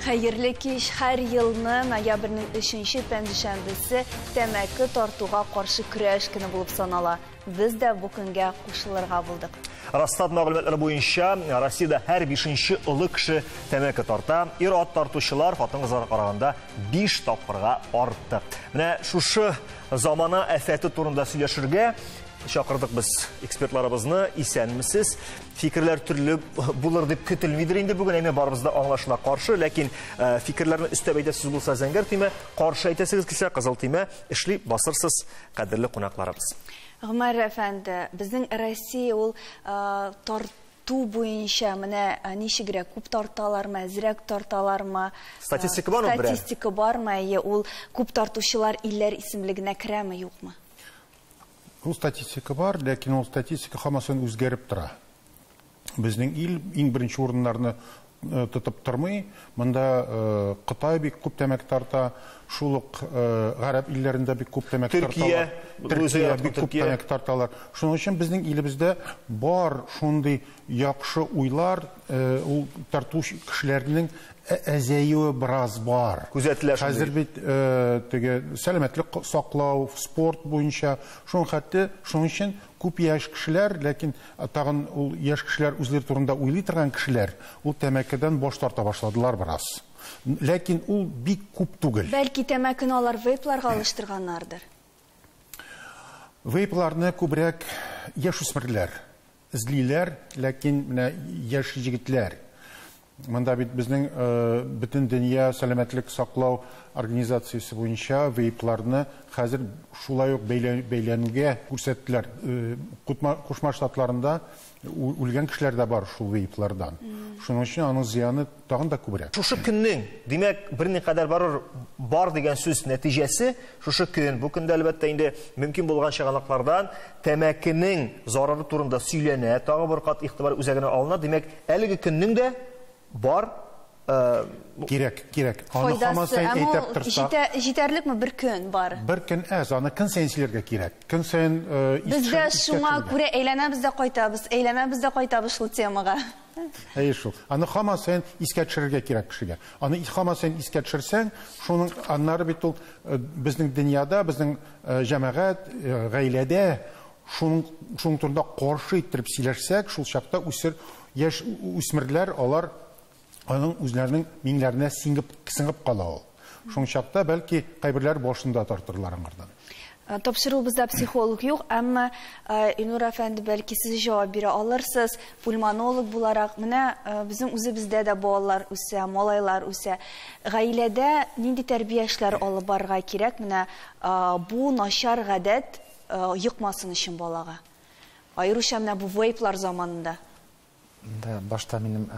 Xeyirli kеш her yılını noyabrның 3-ші пәнжішәмбесі тәмәкі тартуға қаршы күрәш көне булып санала. Біз дә бу көнгә кушылырга булдык. Росстат мәгълүматлары буенча, Россиядә һәр 5-ші олы кеше тәмәке тарта. Ир-ат тартучылар хатын-кызларга караганда 5 тапкырга артты. Менә шушы замана афәте турында сөйләшергә чакырдык без экспертларыбызны. Исәнмесез? Фикерләр төрле булыр дип көтелмидер инде бүген, әмма барыбызда аңлашыла каршы, ләкин фикерләрне өстәп әйтәсез булса зәңгәр тимә, каршы әйтәсез килсә кызыл тимә, эшли басырсыз, кадерле кунакларыбыз. Гомәр әфәнде, безнең Россия ул тарту буенча менә ничегрәк күп тарталармы, әзрәк тарталармы? Статистика бармы? Статистика бармы? Ул күп тартучылар илләр исемлегенә керәме, юкмы? Ул статистика бар, ләкин ул статистика һаман үзгәреп тора. Безнең ил иң беренче урыннарны тотып тормый. Монда Кытай бик күп тәмәк тарта, шул ук гарәп илләрендә бик күп тәмәк тарталар. Төркия бик күп тәмәк тарталар. Шуның өчен безнең илебездә бар шундый яхшы уйлар, ул тарту кешеләрнең әзәюе бераз бар. Хәзер бит сәламәтлек саклау, спорт буенча, шуның өчен күп яшь кешеләр, ләкин тагын ул яшь кешеләр үзләре турында уйлый торган кешеләр, ул тәмәкедән баш тарта башладылар бераз. Ләкин ул бик күп түгел. Бәлки тәмәкене алар вейпларга алыштырганнардыр. Вейпларны күбрәк яшь үсмерләр эзлиләр, ләкин менә яшь җегетләр. Монда бит безнең бөтен дөнья сәламәтлек саклау организациясе буенча вейпларны хәзер шулай ук бәйләнүгә күрсәттеләр. Кушма Штатларында үлгән кешеләр дә бар шул вейплардан. Шуның өчен аның зыяны тагын да күбрәк. Шушы көннең, димәк, берникадәр бар дигән сүз нәтиҗәсе, шушы көн, бу көндә әлбәттә инде мөмкин булган чыганаклардан тәмәкенең зарары турында сөйләнә, тагы бер кат игътибар үзәгенә алына. Димәк, әлеге көннең дә бар кирәк. Аны һаман әйтеп торса, җитәрлекме бер көн бар? Бер көн аны көн саен сөйләргә кирәк. Көн саен Бездә шуңа күрә әйләнәбез дә кайтабыз шул темага. Шул. Аны һаман саен искә төшерергә кирәк кешегә. Аны һаман саен искә төшерсәң, шуның аннары бит ул безнең дөньяда, безнең җәмәгать, гаиләдә шуның турында каршы итеп сөйләшсәк, шул чакта яшь үсмерләр алар аның үзләренең миңнәренә сиңеп кала ул. Шуң чакта бәлки кайберләр башында тартырлар аңардан. Тапшыру бездә психолог юк, әмма Илнур әфәнде, бәлки сез җавап бирә алырсыз, пульмонолог буларак. Менә безнең үзебездә дә балалар үсә, малайлар үсә. Гаиләдә нинди тәрбия эшләр алып барырга кирәк? Менә бу начар гадәт йыкмасын өчен балага. Айрыша менә бу вейплар заманында. Башта минем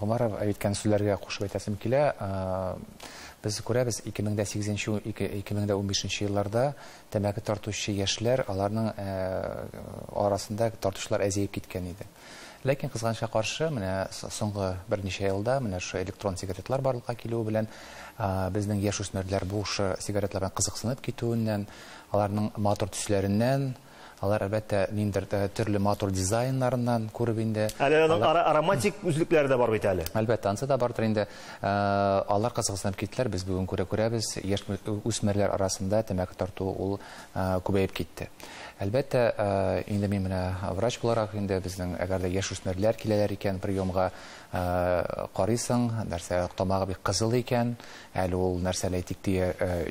Гомаров әйткән сүзләргә кушып әйтәсем килә. Без күрәбез 2010-2015 елларда тәмәке тартучы яшьләр, аларның арасында тартучылар әзәеп киткән иде. Ләкин кызганычка каршы, менә соңгы берничә елда менә шу электрон сигаретлар барлыкка килү белән безнең яшь үсмерләр бу сигаретларга кызыксынып китүеннән, аларның матур төсләреннән, алар әлбәттә ниндер төрле матур дизайннарыннан күреп инде. Ароматик үзлекләре дә бар бит әле. Әлбәттә, ансы да бардыр инде. Алар кызыксынып киттеләр, біз бүген күрәбез, яшь үсмерләр арасында тәмәке тарту ул күбәеп китте. Әлбәттә, инде мин менә врач буларак инде безнең әгәр дә яшь үсмерләр киләләр икән приемга, карыйсың, нәрсә тамагы бик кызыл икән, әле ул нәрсәләр әйтик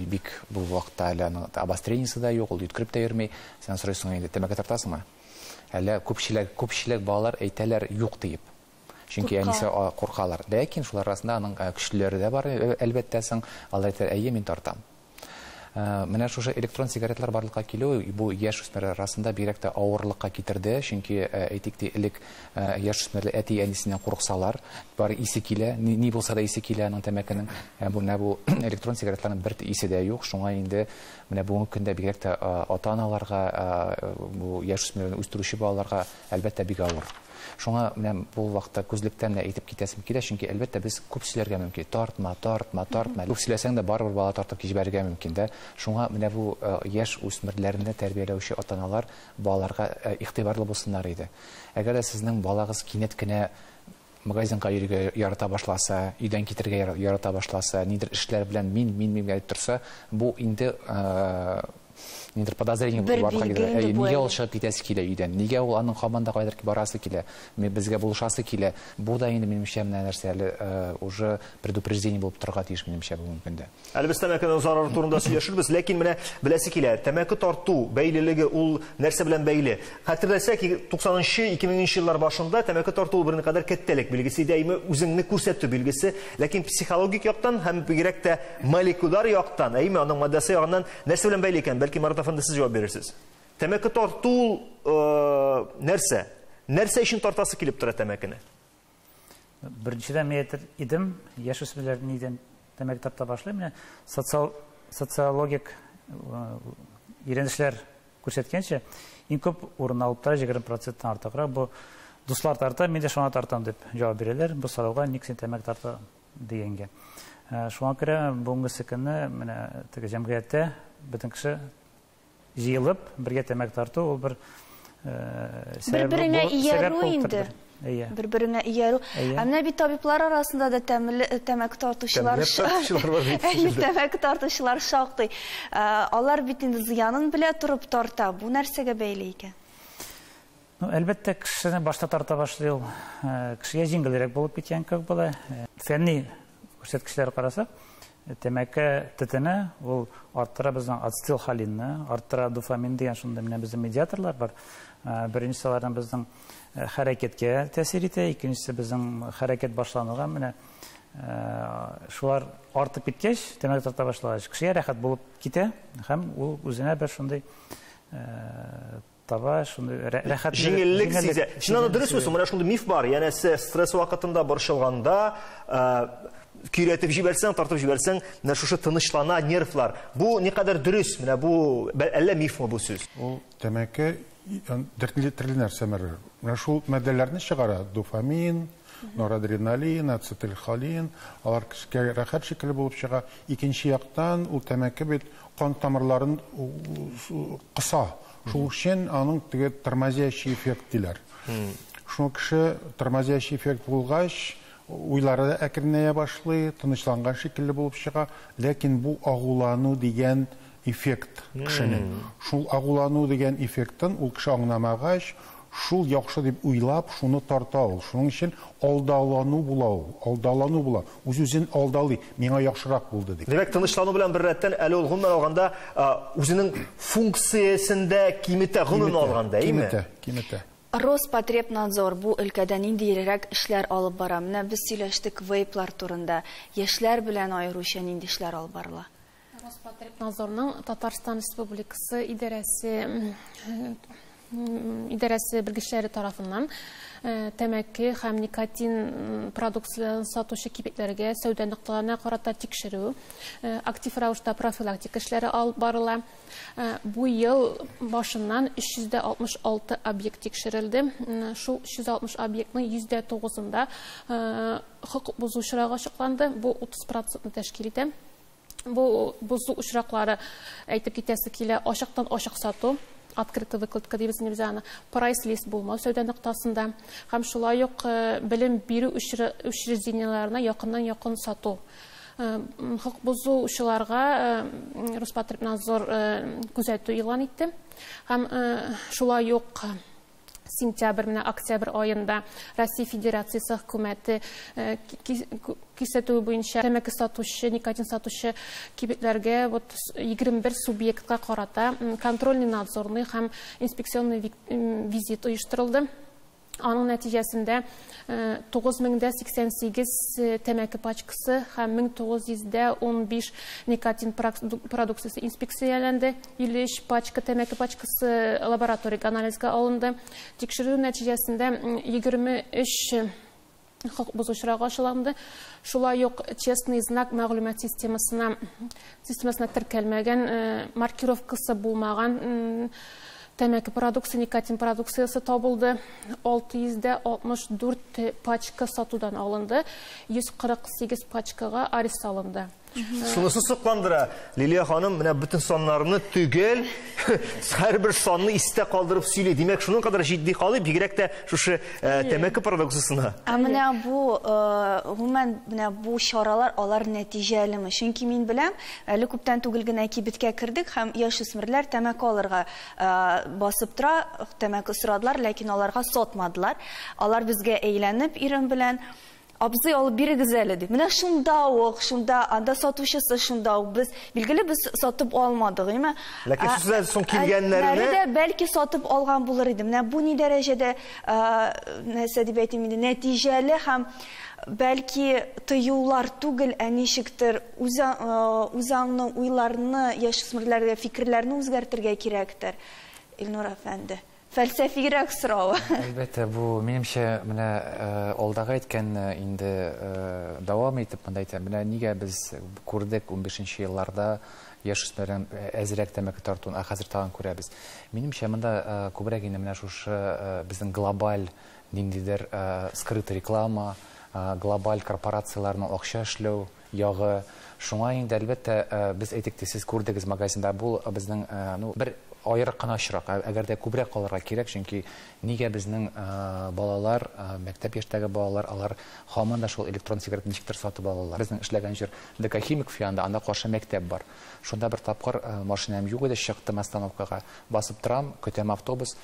бик бу вакытта әле обострениесе да юк, ул йөткереп тә йөрми. Сен сорыйсың инде тәмәке тартасыңмы? Әле күпчелек балалар әйтәләр юк дип. Чөнки әнисе куркалар. Ләкин шулар арасында аның көчлеләре дә бар, әлбәттә, алар әйтә, әйе, мин тартам. Менә шушы электрон сигаретлар барлыкка килү бу яшь үсмерләр арасында бигрәк тә авырлыкка китерде, чөнки әйтик ди, элек яшь үсмерләр әти-әнисеннән курыксалар, бар исе килә, ни булса да исе килә аның тәмәкенең. Бу электрон сигаретларның бер исе дә юк, шуңа инде менә бүгенге көндә бигрәк тә ата-аналарга, бу яшь үсмерләрне үстерүче балаларга әлбәттә бик авыр. Шуңа менә бу вакытта күзлектән әйтеп китәсем килә, чөнки әлбәттә без күп сөйләргә мөмкин. Тартма. Күп сөйләсәң дә барыбер бала тартып җибәрергә мөмкин дә. Шуңа менә бу яшь үсмерләрне тәрбияләүче ата-аналар балаларга игътибарлы булсыннар иде. Әгәр дә сезнең балагыз кинәт кенә магазинга йөрергә ярата башласа, өйдән китергә ярата башласа, нидер эшләр белән мин әйтеп торса, бу инде нидер подозрение барга килә. Нигә ул чыгып китәсе килә өйдән? Нигә ул аның команда кайдыр барасы килә? Безгә булышасы килә. Бу да инде минемчә менә нәрсә әле уже предупреждение булып торга тиеш минемчә бу мөмкиндә. Әле без тәмәкенең зарары турында сөйләшербез, ләкин менә беләсе килә, тәмәке тарту бәйлелеге ул нәрсә белән бәйле? Хәтерләсәк, 90-нчы, 2000-нчы еллар башында тәмәке тарту берникадәр кәттәлек билгесе, даими үзеңне күрсәтү билгесе, ләкин психологик яктан һәм бигрәк тә молекуляр яктан, әйме аның маддәсе ягыннан нәрсә белән бәйле икән? Бәлки Марат әфәнде сез җавап бирерсез. Тәмәке тарту нәрсә? Нәрсә өчен тартасы килеп тора тәмәкене? Беренчедән мен әйтер идем, яшүсмерләр нидән тәмәке тарта башлый, менә социологик өйрәнешләр күрсәткәнчә, иң күп урын алып тора 20% артыграк. Бу дуслар тарта, мен дә шуңа тартам дип җавап бирәләр. Бу сорауга ник син тәмәке тарта дигәнгә. Шуңа күрә бүгенге көнне менә теге җәмгыятьтә бөтен кеше җыелып бергә тәмәке тарту, ул бер бер-береңә иярү инде. Бер-береңә иярү. Менә бит табиблар арасында да тәмәке тартучылар тәмәке тартучылар шактый. Алар бит инде зыянын белә турып тарта. Бу нәрсәгә бәйле икән? Әлбәттә, кешене башта тарта башлый ул. Кешегә җиңелрәк булып киткән кебек була. Фәнни күрсәткечләр карасак, тәмәке тетене ул арттыра безнең ацетилхолинны, арттыра дофамин дигән шунда менә безнең медиаторлар бар. Беренчеләрдән безнең хәрәкәткә тәэсир итә, икенчесе безнең хәрәкәт башлануга менә шулар артып киткәч, тәмәке тарта башлагач, кешегә рәхәт булып китә һәм ул үзенә бер шундый таба, шундый рәхәт җиңеллек сизә. Шуннан дөрес сүз, менә шундый миф бар, янә стресс вакытында борчылганда көйрәтеп җибәрсәң, тартып җибәрсәң, менә шушы тынычлана нервлар. Бу никадәр дөрес, менә бу әллә мифмы бу сүз? Ул тәмәке төрле нәрсәләр. Менә шул матдәләрне чыгара, дофамин, норадреналин, ацетилхолин, алар кешегә рәхәт шикелле булып чыга. Икенче яктан ул тәмәке бит кан тамырларын кыса. Шул өчен аның теге тормозящий эффект диләр. Шул кеше тормозящий эффект булгач, уйлары әкренәя башлый, тынычланган шикелле булып чыга, ләкин бу агулану дигән эффект кешенең. Шул агулану дигән эффекттан ул кеше аңламагач, шул яхшы дип уйлап, шуны тарта ул. Шуның өчен алдалану була ул. Алдалану була. Үз-үзен алдалый. Миңа яхшырак булды дип. Димәк, тынычлану белән бер рәттән әле ул гомумән алганда үзенең функциясендә киметә, гомумән алганда, әйме? Киметә. Роспотребнадзор бу өлкәдә ниндирәк эшләр алып бара? Менә без сөйләштек вейплар турында. Яшьләр белән аеруча нинди эшләр алып барыла? Роспотребнадзорның Татарстан Республикасы идарәсе белгечләре тарафыннан тәмәке һәм никотин продукциясын сатучы кибетләргә сәүдә нокталарына карата тикшерү, актив рәвештә профилактика эшләре алып барыла. Бу ел башыннан 366 объект тикшерелде. Шул 360 объектның 9%-ында хокук бозу очрагы ачыкланды. Бу 30%-ны тәшкил итә. Бу бозу очраклары әйтеп китәсе килә, ачыктан ачык сату, открытый выкладка дибез небезаны, прайс лист булмау сәүдә ноктасында һәм шулай ук белем бирү учреждениеләренә якыннан-якын сату. Хокук бозу учыларга Роспотребнадзор күзәтү игълан итте һәм шулай ук сентябрь менә октябрь айында Россия Федерациясе хөкүмәте кисәтү буенча тәмәке сатучы, никотин сатучы кибетләргә 21 субъектка карата контрольный надзорный һәм инспекционный визит оештырылды. Аның нәтиҗәсендә 9088 тәмәке пачкасы һәм 1915 никотин продукциясе инспекцияләнде. 53 пачка тәмәке пачкасы лабораторик анализга алынды. Тикшерү нәтиҗәсендә 23 хокук бозу очрагы ачыкланды. Шулай ук честный знак мәгълүмат системасына теркәлмәгән, маркировкасы булмаган тәмәке продукция, никотин продукциясы табылды. 664 пачка сатудан алынды. 148 пачкага арест алынды. Шунысы сокландыра. Лилия ханым менә бүтән саннарны түгел, һәрбер санны истә калдырып сөйли. Димәк, шуның кадәр җитди калый, бигрәк тә шушы тәмәке парадоксысына. Менә бу гомумән менә бу чаралар алар нәтиҗәлеме? Чөнки мин беләм, әле күптән түгел генә кибеткә кердек һәм яшүсмерләр тәмәке алырга басып тора, тәмәке сорадылар, ләкин аларга сатмадылар. Алар безгә әйләнеп ирем белән абзый алып бирегез әле дип. Менә шунда анда сатучысы шунда без билгеле біз сатып алмадык, әйме? Ләкин сүзләр соң килгәннәрне бәлки сатып алган булыр иде. Менә бу ни дәрәҗәдә нәрсә дип әйтим инде, нәтиҗәле һәм бәлки тыюлар түгел, ә ничектер үзаңның уйларны, яшүсмерләргә фикерләрне үзгәртергә кирәктер. Илнур әфәнде. Фәлсәфирәк сорау. Әлбәттә, бу минемчә менә алдагы әйткән инде дәвам итеп монда әйтәм. Менә нигә без күрдек 15нче елларда яшүсмерләр әзрәк тәмәке тартуын, хәзер тагын күрәбез. Минемчә монда күбрәк инде менә шушы безнең глобаль ниндидер скрытый реклама, глобаль корпорацияларның акча эшләү ягы. Шуңа инде әлбәттә без әйтик, сез күрдегез магазинда, бу безнең бер аерык кына очрак, әгәр дә күбрәк калырга кирәк, чөнки нигә безнең балалар, мәктәп яшьтәге балалар, алар һаман да шул электрон сигарет ничектер сатып алалар. Безнең эшләгән җир Декахимик фианда, анда каршы мәктәп бар. Шунда бер тапкыр машинам юк иде, чыктым остановкага, басып торам, көтәм автобус,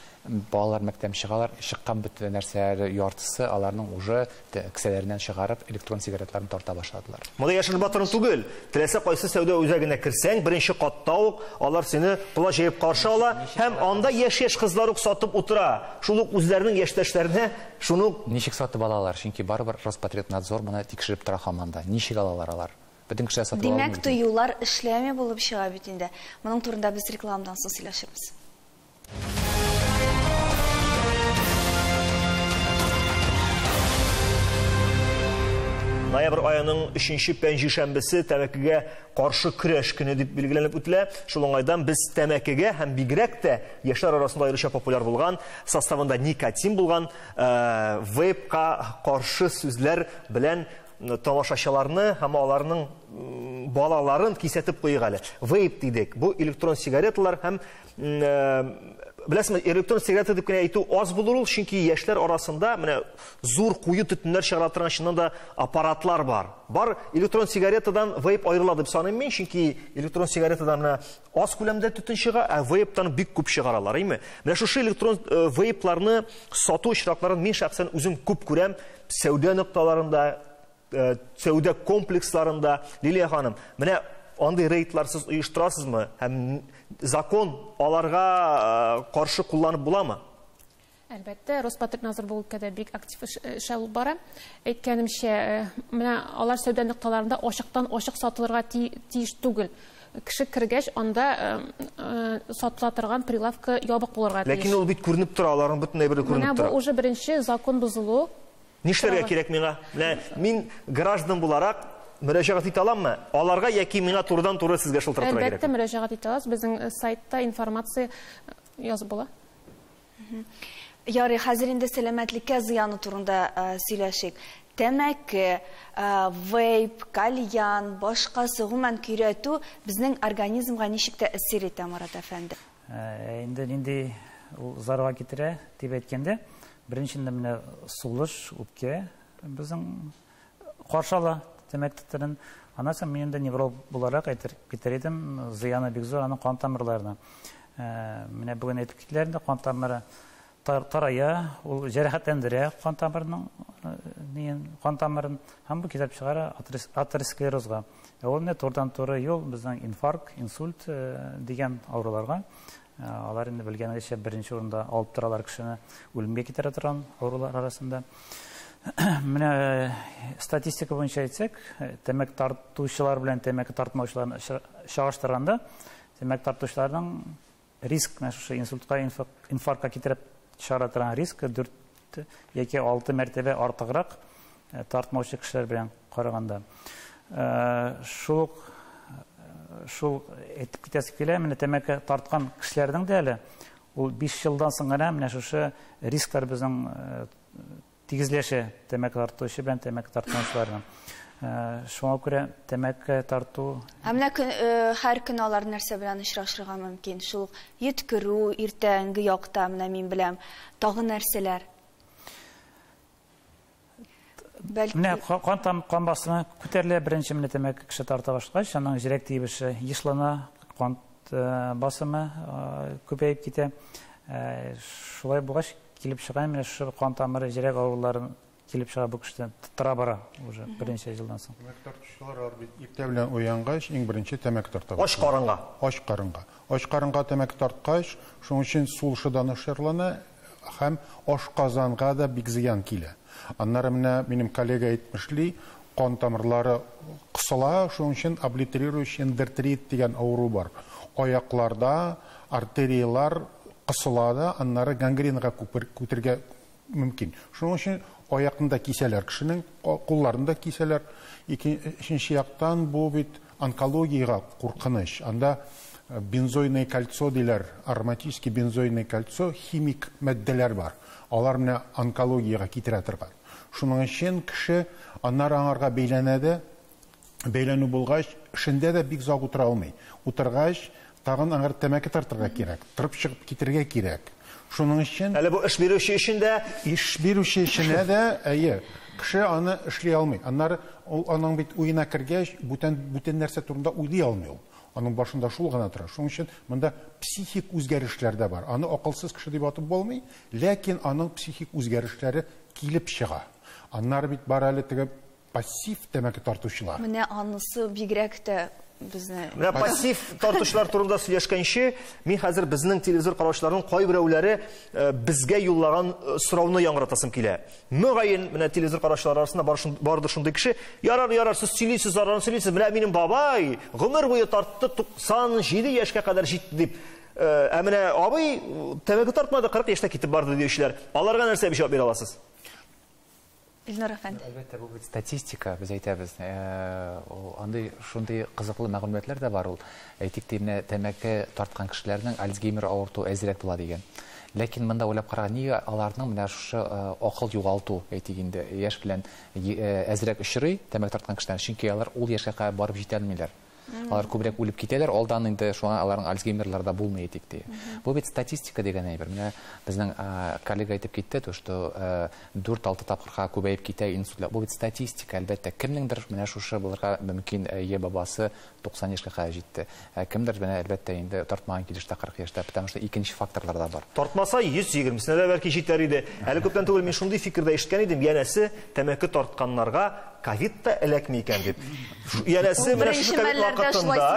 балалар мәктәптән чыгалар, чыккан бөтен нәрсәләр яртысы аларның уже кесәләреннән чыгарып электрон сигаретларын тарта башладылар. Мода яшен батырын түгел. Теләсә кайсы сәүдә үзәгенә керсәң, беренче катта ук алар сине кула җыеп каршы ала, һәм анда яшь кызлар ук сатып утыра. Шул ук үзләренең яшьтәшләренә шуны ничек сатып алалар? Чөнки барыбер Роспотребнадзор моны тикшереп тора һаманда. Ничек алалар алар? Бөтен кеше сатып алалар. Димәк, тыюлар эшләми булып чыга бит инде. Моның турында без рекламадан соң сөйләшербез. Ноябрь айының 3-нче пәнҗешәмбесе тәмәкегә каршы көрәш көне дип билгеләнеп үтелә. Шул уңайдан без тәмәкегә һәм бигрәк тә яшьләр арасында аеруча популяр булган, составында никотин булган вейпка каршы сүзләр белән тамашачыларны һәм аларның балаларын кисәтеп куйык әле. Вейп дидек. Бу электрон сигареталар һәм Беләсезме, электрон сигарета дип кенә әйтү аз булыр ул, чөнки яшьләр арасында менә зур куе төтеннәр чыгара торган чыннан да аппаратлар бар. Бар электрон сигаретадан вейп аерыла дип саныйм мин, чөнки электрон сигаретадан менә аз күләмдә төтен чыга, ә вейптан бик күп чыгаралар, әйме? Менә шушы электрон вейпларны сату очракларын мин шәхсән үзем күп күрәм, сәүдә нокталарында, сәүдә комплексларында. Лилия ханым, менә андый рейдларсыз оештырасызмы? Һәм закон аларга каршы кулланып буламы? Әлбәттә, Роспотребнадзор бу өлкәдә бик актив эш алып бара. Әйткәнемчә, менә алар сәүдә нокталарында ачык сатылырга тиеш түгел. Кеше кергәч, анда сатыла торган прилавка ябык булырга тиеш. Ләкин ул бит күренеп тора, аларның бөтенләй бер күренеп тора. Менә бу уже беренче закон бозылу. Нишләргә кирәк миңа? Мин граждан буларак мөрәҗәгать итә аламмы? Аларга яки миңа турыдан-туры сезгә шылтыратырга кирәк? Әлбәттә, мөрәҗәгать итә аласыз. Безнең сайтта информация язып була. Ярый, хәзер инде сәламәтлеккә зыяны турында сөйләшик. Тәмәке, вейп, кальян, башкасы гомумән көйрәтү безнең организмга ничек тәэсир итә, Марат әфәнде? Инде нинди ул зарга китерә дип әйткәндә, беренчедән менә сулыш, үпкә безнең каршы ала тәмәкетерен. Аннан мин инде невролог буларак әйтер идем, зыяны бик зур аның кан тамырларына. Менә бүген әйтеп киттеләр инде, кан тамыры тарая, ул җәрәхәтләндерә кан тамырын, һәм бу китап чыгара атеросклерозга. Ул менә турыдан-туры юл безнең инфаркт, инсульт дигән авыруларга. Алар инде белгәнегезчә беренче урында алып торалар кешене үлемгә китерә торган авырулар арасында. Менә статистика буенча әйтсәк, тәмәке тартучылар белән тәмәке тартмаучыларны чагыштырганда, тәмәке тартучыларның риск, шушы инсультка, инфарктка китереп чыгара торган риск 4 яки 6 мәртәбә артыграк тартмаучы кешеләр белән караганда. Шул әйтеп китәсе килә, менә тәмәке тарткан кешеләрнең дә әле ул 5 елдан соң гына менә шушы рисклар безнең тигезләшә тәмәке тартучы белән тәмәке тартмаучыларның. Шуңа күрә тәмәке тарту. Менә һәр көн алар нәрсә белән очрашырга мөмкин. Шул йөткерү, иртәнге якта менә мин беләм, тагы нәрсәләр. Менә кан басымы күтәрелә, беренче менә тәмәке кеше тарта башлагач, аның җөрәк тибеше ешлана, кан басымы күпәеп китә. Шулай булгач килеп чыга, менә шу кан тамыры, җөрәк авыруларын килеп чыга бу кешедән тора бара уже беренче елдан соң. Тәмәке тартучылар иртә белән уянгач, иң беренче тәмәке тарта. Аш карынга. Аш карынга. Аш карынга тәмәке тарткач, шуның өчен сулышыдан ышырлана һәм аш казанга да бик зыян килә. Аннары менә минем коллега әйтмешли, кан тамырлары кысыла, шуның өчен облитерирующий эндотрит дигән авыру бар. Аякларда артериялар кысыла, аннары гангренага күтәргә мөмкин. Шуның өчен аякында кисәләр кешенең, кулларында кисәләр. Икенче яктан бу бит онкологиягә куркыныч. Анда бензойное кольцо диләр, ароматический бензойное кольцо, химик матдәләр бар. Алар менә онкологиягә китерә торган. Шуның өчен кеше аннары аңарга бәйләнү булгач, эшендә дә бик зак утыра алмый. Утыргач, тагын аңар тәмәке тартырга кирәк, торып чыгып китергә кирәк. Шуның өчен Әле бу эш бирүче өчен дә эшенә дә, кеше аны эшли алмый. Аннары аның бит уена кергәч, бүтән нәрсә турында уйлый алмый ул. Аның башында шул гына тора. Шуның өчен монда психик үзгәрешләр дә бар. Аны акылсыз кеше дип атып булмый, ләкин аның психик үзгәрешләре килеп чыга. Аннары бит бар әле теге пассив тәмәке тартучылар. Менә анысы бигрәк тә безне. Менә пассив тартучылар турында сөйләшкәнче, мин хәзер безнең телевизор караучыларның кайберәүләре безгә юллаган сорауны яңратасым килә. Мөгаен менә телевизор караучылар арасында бардыр шундый кеше, ярар, сез сөйлисез, менә минем бабай гомер буе тартты 97 яшькә кадәр җитте дип. Менә абый тәмәке тартмады, 40 яшьтә китеп барды диючеләр. Аларга нәрсә дип җавап бирә аласыз? Илнур әфәнде. Әлбәттә, бу статистика, без әйтәбез. Андый шундый кызыклы мәгълүматлар да бар ул. Әйтик тимне, тәмәке тарткан кешеләрнең Альцгеймер авыртуы әзрәк була дигән. Ләкин монда уйлап караган, нигә аларның менә шушы акыл югалту, әйтик инде, яшь белән әзрәк очрый тәмәке тарткан кешеләр, чөнки алар ул яшькә барып җитә алмыйлар. Алар күбрәк үлеп китәләр, алдан инде шуңа аларның Альцгеймерларда булмый әйтик ди. Бу бит статистика дигән әйбер. Менә безнең коллега әйтеп китте, что 4-6 тапкырга күбәеп китә инсультлар. Бу бит статистика, әлбәттә. Кемнеңдер менә шушы булырга мөмкин, бабасы 90 яшькә җитте. Кемдер менә әлбәттә инде тартмаган килештә 40 яшьтә, потому что икенче факторлар да бар. Тартмаса 120-сенә дә бәлки җитәр иде. Әле күптән түгел мин шундый фикердә ишеткән идем, янәсе тәмәке тартканнарга ковид та эләкми икән дип. Янәсе менә шушы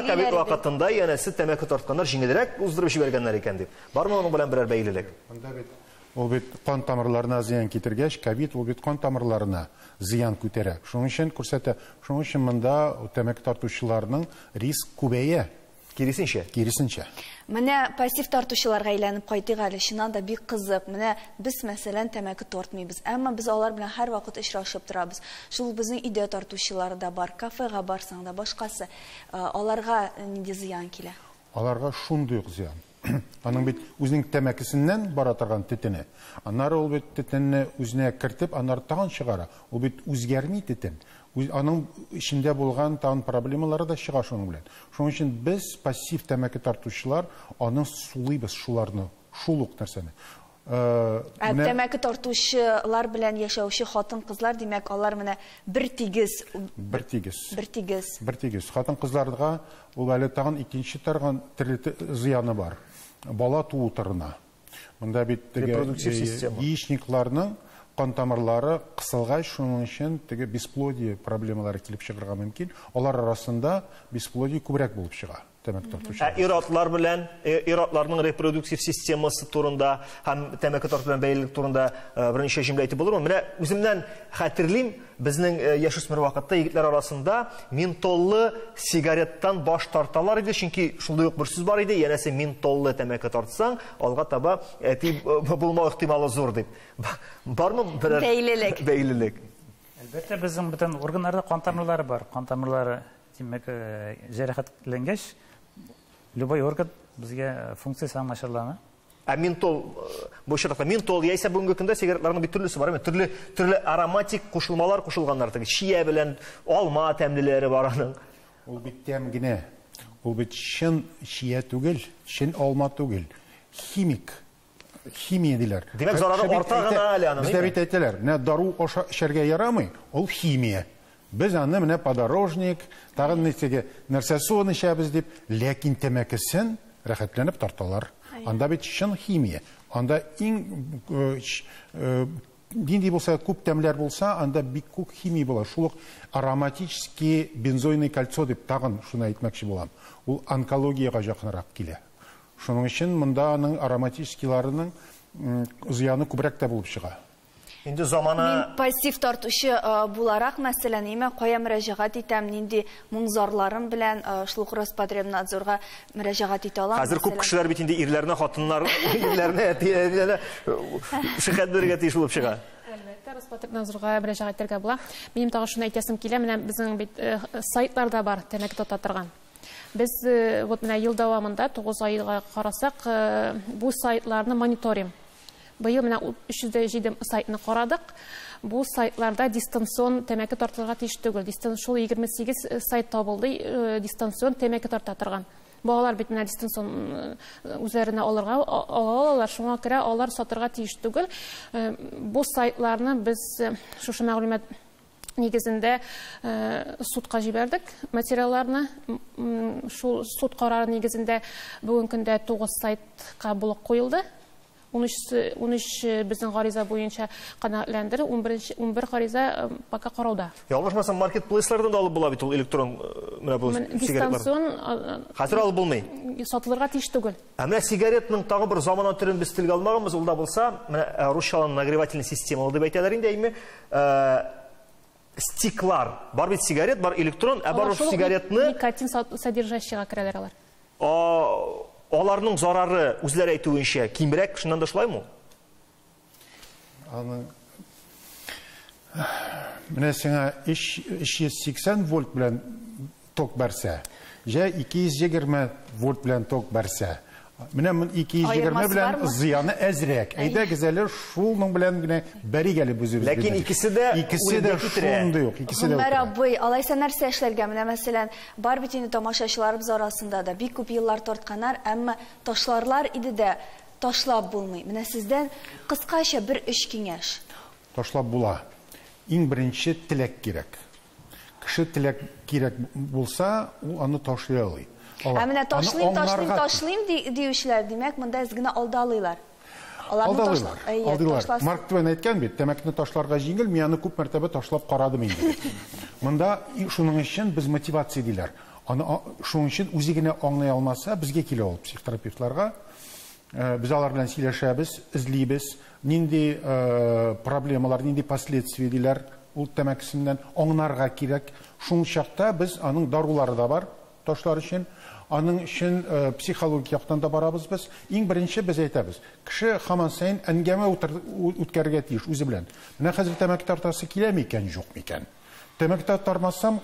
ковид вакытында янәсе тәмәке тартканнар җиңелрәк уздырып җибәргәннәр икән дип. Бармы аның белән берәр бәйлелек? Ул бит кан тамырларына зыян китергәч, ковид ул бит кан тамырларына зыян күтәрә. Шуның өчен күрсәтә, шуның өчен монда тәмәке тартучыларның риск күбәя. Киресенчә. Менә пассив тартучыларга әйләнеп кайтыйк әле, шуннан да бик кызык. Менә без мәсәлән тәмәке тартмыйбыз, әмма без алар белән һәр вакыт очрашып торабыз. Шул безнең идея тартучылары да бар, кафега барсаң да, башкасы. Аларга нинди зыян килә? Аларга шундый зыян. Аның бит үзенең тәмәкесеннән бара торган тетене. Аннары ул бит тетенне үзенә кертеп, аннары тагын чыгара. Ул бит үзгәрми тетен. Аның içində булган тагын проблемалары да чыга шуның белән. Шуның өчен без пассив тәмәке тартучылар аны сулыйбыз шуларны, шул ук нәрсәне. Тәмәке тартучылар белән яшәүче хатын-кызлар, димәк, алар менә бер тигез. Хатын-кызларга ул әле тагын икенче торган зыяны бар. Бала туу торына. Монда бит яичникларның кан тамырлары кысылгач, шуның өчен теге бесплодие проблемалары килеп чыгарга мөмкин. Алар арасында бесплодие күбрәк булып чыга. Иратлар белән, иратларның репродуктив системасы турында һәм тәмәке тарту белән бәйлелек турында берничә җөмлә әйтеп булырмы? Менә үземнән хәтерлим, безнең яшүсмер вакытта егетләр арасында ментоллы сигареттан баш тарталар иде, чөнки шундый ук бер сүз бар иде, янәсе ментоллы тәмәке тартсаң, алга таба булмау ихтималы зур дип. Бармы берәр бәйлелек? Әлбәттә, безнең бөтен органнарда кан тамырлары бар. Кан тамырлары димәк җәрәхәтләнгәч, любой орган безгә функциясе начарлана. Ментол яйса бүгінгі күнде сигаретларның бит төрлесе бар, төрле ароматик кушылмалар кушылганнар, шия белән алма тәмлеләре бар аның. Ул бит тәм генә. Ул бит шин шия түгел, шин алма түгел. Химия диләр. Димәк, зарары арта гына әле аның. Бездә бит әйтәләр, менә дару эчәргә ярамый, ул химия. Без аны менә подорожник, тагын нәрсә суын эчәбез дип, ләкин тәмәкесен рәхәтләнеп тарталар. Анда бит шин химия. Анда нинди булса, күп тәмләр булса, анда бик күп химия була. Шул ароматический бензойный кольцо дип тагын шуны әйтмәкче булам. Ул онкологиягә якынрак килә. Шуның өчен монда аның ароматическийларының зыяны күбрәк тә булып чыга. Инде замана Мин пассив тартучы буларак, мәсәлән, кая мөрәҗәгать итәм, нинди моңзарларым белән шул Роспотребнадзорга мөрәҗәгать итә алам. Хәзер күп кешеләр бит инде ирләрне, хатыннар ирләрне шикаят бирергә тиеш булып чыга. Әлбәттә, Роспотребнадзорга мөрәҗәгать итәргә була. Минем тагы шуны әйтәсем килә, менә безнең бит сайтларда бар тәмәке тота торган. Без вот менә ел дәвамында 9 айга карасак, бу сайтларны мониторим. Быел менә 307 сайтны карадык. Бу сайтларда дистанцион тәмәке тартырга тиеш түгел. Шул 28 сайт табылды, дистанцион тәмәке тарта торган. Балалар бит менә дистанцион үзләренә алалар, шуңа күрә алар сатырга тиеш түгел. Бу сайтларны без шушы мәгълүмат нигезендә судка җибәрдек. Материалларны шул суд карары нигезендә бүген көндә 9 сайтка булып куелды. 13 безнең гариза буенча канатләндер, 11 гариза пока карауда. Ялгышмасам, маркетплейслардан да алып була бит ул электрон менә бу сигаретлар. Дистанцион Хәзер алып булмый. Сатылырга тиеш түгел. Менә сигаретның тагы бер замана төрен без телгә алмаганбыз, ул да булса, менә русчалан нагревательный система дип әйтәләр инде, әйме? Стиклар. Бар бит сигарет, бар электрон, бар сигаретны никотин содержащийга керәләр алар. Аларның зарары үзләре әйтүенчә кимрәк, шуннан да шулаймы? Аны менә сиңа 380 вольт белән ток берсә, җә 220 вольт белән ток берсә. Менә 220 белән зыяны әзрәк. Әйдәгез әле шулның белән генә бәригәле үзебез. Ләкин икесе дә шундый ук, икесе дә. Мәрәбый, алайса нәрсә эшләргә? Менә мәсәлән, бар бит инде тамашачыларыбыз арасында да бик күп еллар тартканнар, әмма ташларлар иде дә ташлап булмый. Менә сездән кыскача бер эш киңәш. Ташлап була. Иң беренче теләк кирәк. Кеше теләк кирәк булса, ул аны ташлый алыр. Менә ташлыйм диючеләр, димәк, монда генә алдалыйлар. Алдылар. Марк Твен әйткән бит, тәмәкене ташларга җиңел, мин аны күп мәртәбә ташлап карадым инде. Монда шуның өчен без мотивация диләр. Аны шуның өчен үзе генә аңлый алмаса, безгә килә ул психотерапевтларга. Без алар белән сөйләшәбез, эзлибез, нинди проблемалар, нинди последствия диләр ул тәмәкесеннән аңларга кирәк. Шуң чакта без аның дарулары да бар, ташлар өчен. Аның өчен психологик яктан да барабыз без. Иң беренче без әйтәбез. Кеше һаман сайын әңгәмә үткәрергә тиеш үзе белән. Менә хәзер тәмәке тартасы киләме икән, юк микән? Тәмәке тартмасам,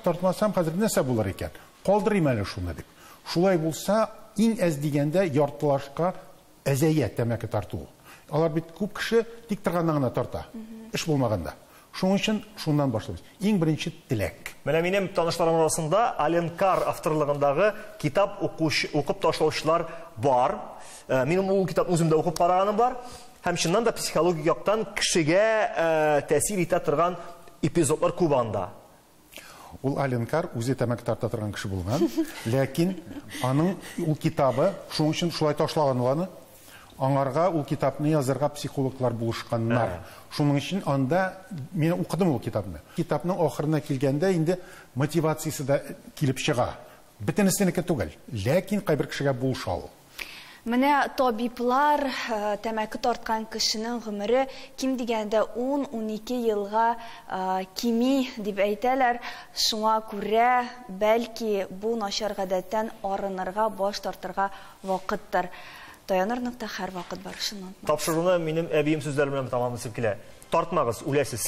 хәзер нәрсә булыр икән? Калдырыйм әле шуны дип. Шулай булса, иң әз дигәндә яртылашка әзәйә тәмәке тарту. Алар бит күп кеше тик торганнан гына тарта. Эш булмаганда. Шуның өчен шуннан башлыйбыз. Иң беренче теләк. Менә минем танышларым арасында Аленкар авторлыгындагы китап укып ташлаучылар бар. Минем ул китапны үзем дә укып караганым бар. Һәм чыннан да психологик яктан кешегә тәэсир итә торган эпизодлар күп анда. Ул Аленкар үзе тәмәке тарта торган кеше булган, ләкин аның ул китабы шуның өчен шулай ташлаган ул аны. Аңарга ул китапны язарга психологлар булышканнар. Шуның өчен анда мин укыдым ул китапны. Китапның ахырына килгәндә инде мотивациясе дә килеп чыга. Бөтенесенеке түгел, ләкин кайбер кешегә булыша ул. Менә табиблар тәмәке тарткан кешенең гомере ким дигәндә 10-12 елга кими дип әйтәләр. Шуңа күрә бәлки бу начар гадәттән арынырга, баш тартырга вакыттыр. Таянырныкта һәр вакыт бар шуннан. Тапшыруны минем әбием сүзләре белән тамамласып килә. Тартмагыз, үләсез.